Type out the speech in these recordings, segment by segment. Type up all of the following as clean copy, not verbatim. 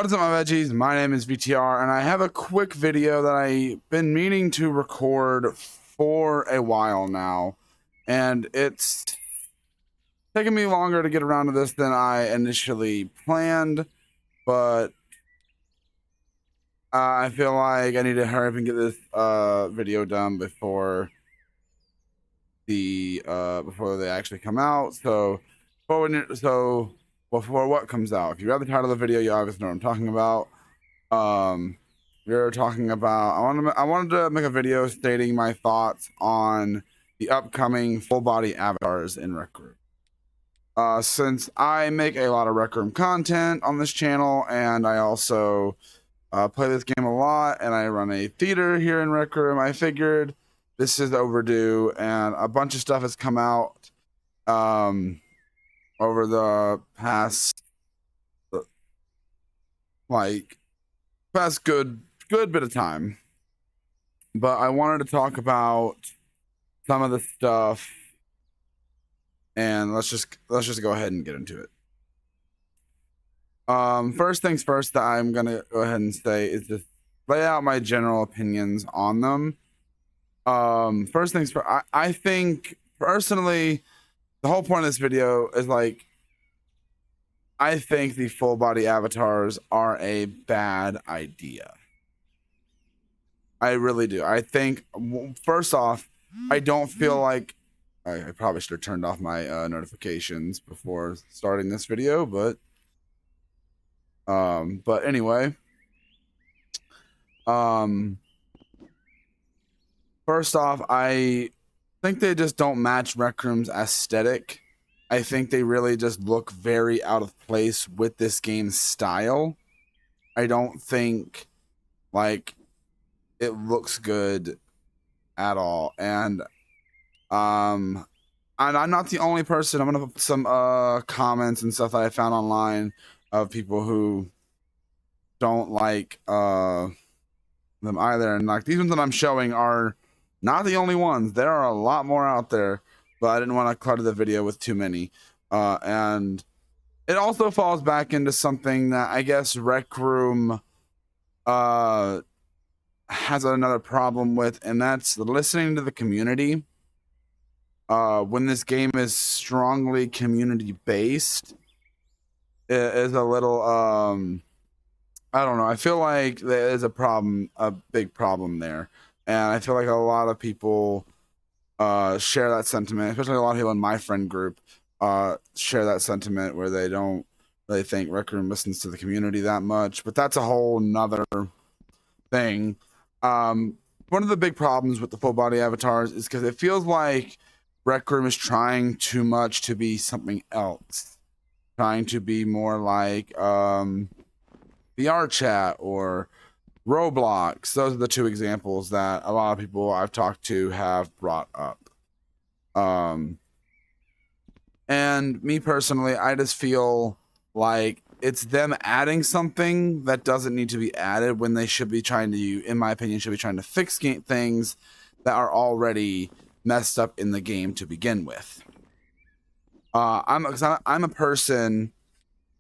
What's up, my veggies? My name is VTR, and I have a quick video that I've been meaning to record for a while now, and it's taking me longer to get around to this than I initially planned, but I feel like I need to hurry up and get this video done before they actually come out. So before what comes out, if you read the title of the video, you obviously know what I'm talking about. We're talking about, I wanted to make a video stating my thoughts on the upcoming full body avatars in Rec Room. Since I make a lot of Rec Room content on this channel, and I also play this game a lot, and I run a theater here in Rec Room, I figured this is overdue, and a bunch of stuff has come out over the past good bit of time. But I wanted to talk about some of the stuff, and let's just go ahead and get into it. First things first that I'm gonna go ahead and say is just lay out my general opinions on them. First things first, I think personally the whole point of this video is like, I think the full body avatars are a bad idea. I really do. I think, first off, I don't feel like I probably should have turned off my notifications before starting this video, but anyway, first off, I think they just don't match Rec Room's aesthetic. I think they really just look very out of place with this game's style. I don't think like it looks good at all. And I'm not the only person. I'm gonna put some comments and stuff that I found online of people who don't like them either. And like these ones that I'm showing are not the only ones. There are a lot more out there, but I didn't want to clutter the video with too many. And it also falls back into something that I guess Rec Room has another problem with, and that's listening to the community. When this game is strongly community based, it is a little I don't know. I feel like there is a big problem there. And I feel like a lot of people share that sentiment, especially a lot of people in my friend group share that sentiment where they don't really think Rec Room listens to the community that much. But that's a whole nother thing. One of the big problems with the full body avatars is because it feels like Rec Room is trying too much to be something else. Trying to be more like VR chat or Roblox. Those are the two examples that a lot of people I've talked to have brought up. And me personally, I just feel like it's them adding something that doesn't need to be added when they should be trying to, in my opinion, should be trying to fix things that are already messed up in the game to begin with. I'm a person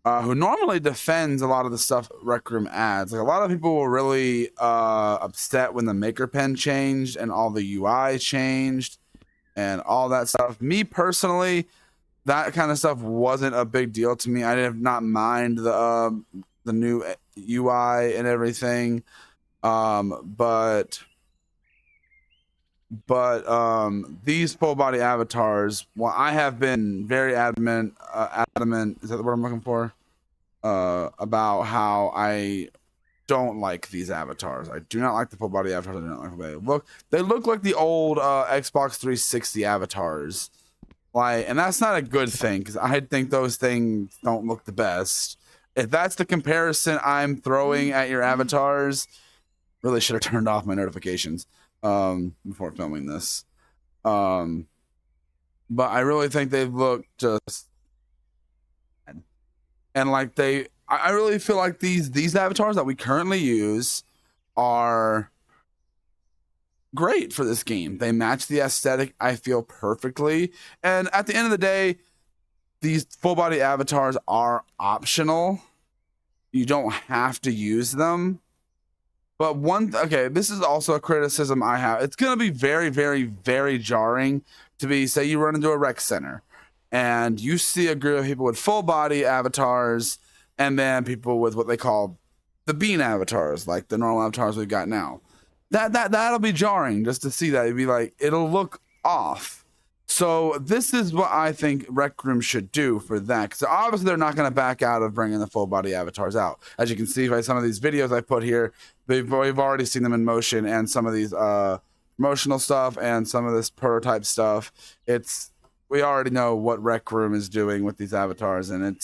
who normally defends a lot of the stuff Rec Room adds. Like a lot of people were really upset when the maker pen changed and all the UI changed and all that stuff. Me personally, that kind of stuff wasn't a big deal to me. I did not mind the new UI and everything, but these full body avatars, well, I have been very adamant, is that the word I'm looking for? About how I don't like these avatars. I do not like the full body avatars. I do not like the way they look. They look like the old Xbox 360 avatars. Like, and that's not a good thing because I think those things don't look the best. If that's the comparison I'm throwing at your avatars, really should have turned off my notifications before filming this. But I really think they look just, and like I really feel like these avatars that we currently use are great for this game. They match the aesthetic, I feel, perfectly. And at the end of the day, these full body avatars are optional. you don't have to use them. But okay, this is also a criticism I have. It's going to be very, very, very jarring to be, say you run into a rec center and you see a group of people with full body avatars and then people with what they call the bean avatars, like the normal avatars we've got now. That'll be jarring just to see that. It'd be like, it'll look off. So this is what I think Rec Room should do for that, because obviously they're not going to back out of bringing the full body avatars out. As you can see by some of these videos I put here, we've already seen them in motion, and some of these promotional stuff and some of this prototype stuff. We already know what Rec Room is doing with these avatars, and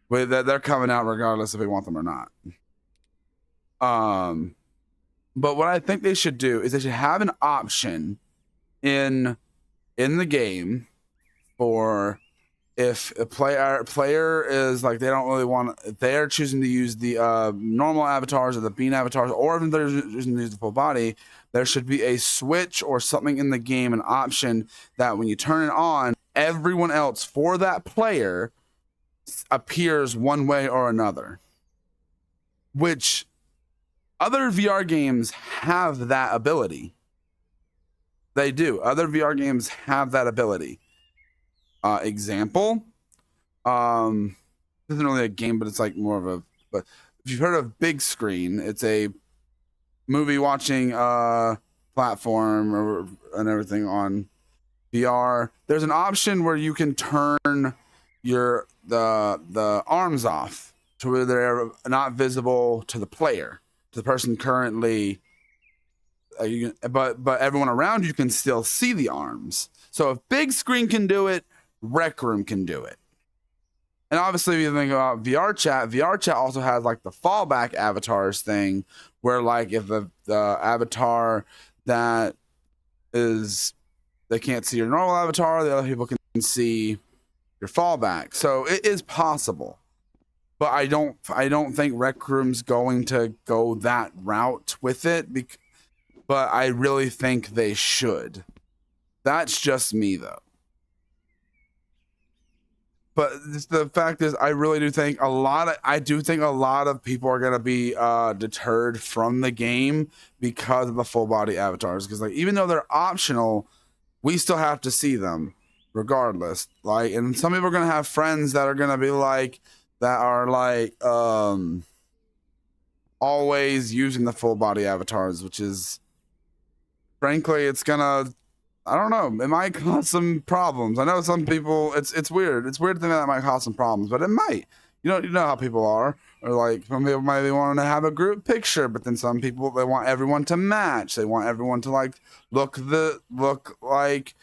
they're coming out regardless if we want them or not. But what I think they should do is they should have an option in the game for if a player is like, they don't really want, they're choosing to use the normal avatars or the bean avatars, or if they're choosing to use the full body, there should be a switch or something in the game, an option that when you turn it on, everyone else for that player appears one way or another, which other VR games have that ability. They do. Other VR games have that ability. Example, this isn't really a game, but it's like more of a, but if you've heard of Big Screen, it's a movie watching platform and everything on VR. There's an option where you can turn the arms off to where they're not visible to the player, to the person currently, but everyone around you can still see the arms. So if Big Screen can do it, Rec Room can do it. And obviously, if you think about VR chat also has like the fallback avatars thing, where like if the avatar that is, they can't see your normal avatar, the other people can see your fallback. So it is possible, but I don't think Rec Room's going to go that route with it. But I really think they should. That's just me, though. But the fact is, I really do think a lot of people are gonna be deterred from the game because of the full body avatars. Because like, even though they're optional, we still have to see them regardless. Like, and some people are gonna have friends that are gonna be like, that are like always using the full body avatars, which is, frankly, it's gonna, I don't know, it might cause some problems. I know some people, it's weird. It's weird to think that might cause some problems, but it might. You know how people are. Or like, some people might be wanting to have a group picture, but then some people, they want everyone to match. They want everyone to like look like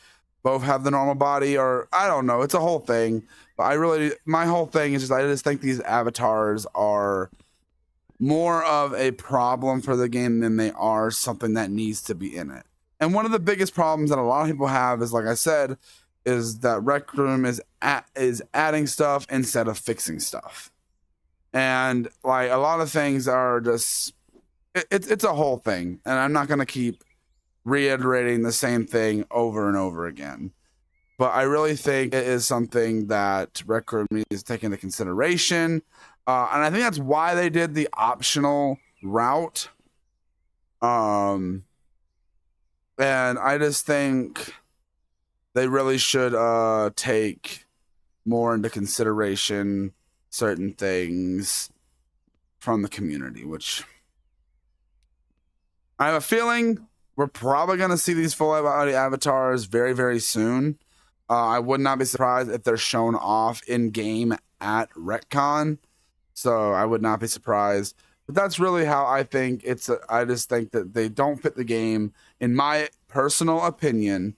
both have the normal body, or I don't know. It's a whole thing. But my whole thing is just, I just think these avatars are more of a problem for the game than they are something that needs to be in it. And one of the biggest problems that a lot of people have is, like I said, is that Rec Room is adding stuff instead of fixing stuff. And like, a lot of things are just, it's a whole thing. And I'm not going to keep reiterating the same thing over and over again. But I really think it is something that Rec Room needs to take into consideration. And I think that's why they did the optional route. And I just think they really should take more into consideration certain things from the community, which I have a feeling we're probably going to see these full body avatars very, very soon. I would not be surprised if they're shown off in game at RecCon. So I would not be surprised. But that's really how I think it's. I just think that they don't fit the game. In my personal opinion,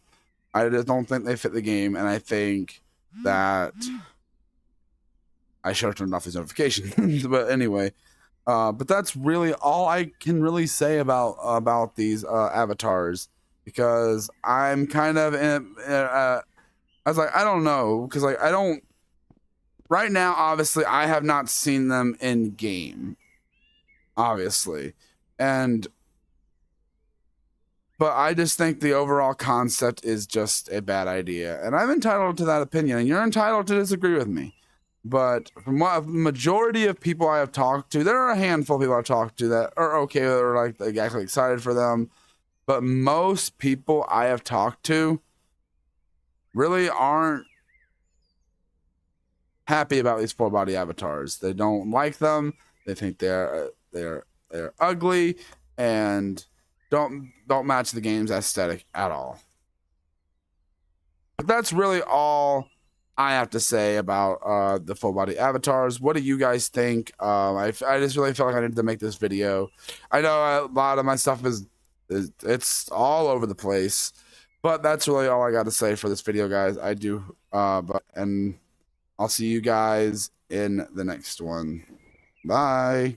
I just don't think they fit the game. And I think that I should have turned off these notifications. But anyway, but that's really all I can really say about these avatars, because I'm kind of I was like, I don't know, because like, I don't right now. Obviously, I have not seen them in game, obviously, but I just think the overall concept is just a bad idea, and I'm entitled to that opinion, and you're entitled to disagree with me. But from what the majority of people I have talked to, there are a handful of people I've talked to that are okay, that are like actually excited for them. But most people I have talked to really aren't happy about these full body avatars. They don't like them. They think they're ugly and don't match the game's aesthetic at all. But that's really all I have to say about the full body avatars. What do you guys think? I just really felt like I needed to make this video. I know a lot of my stuff is it's all over the place, but that's really all I got to say for this video, guys. And I'll see you guys in the next one. Bye.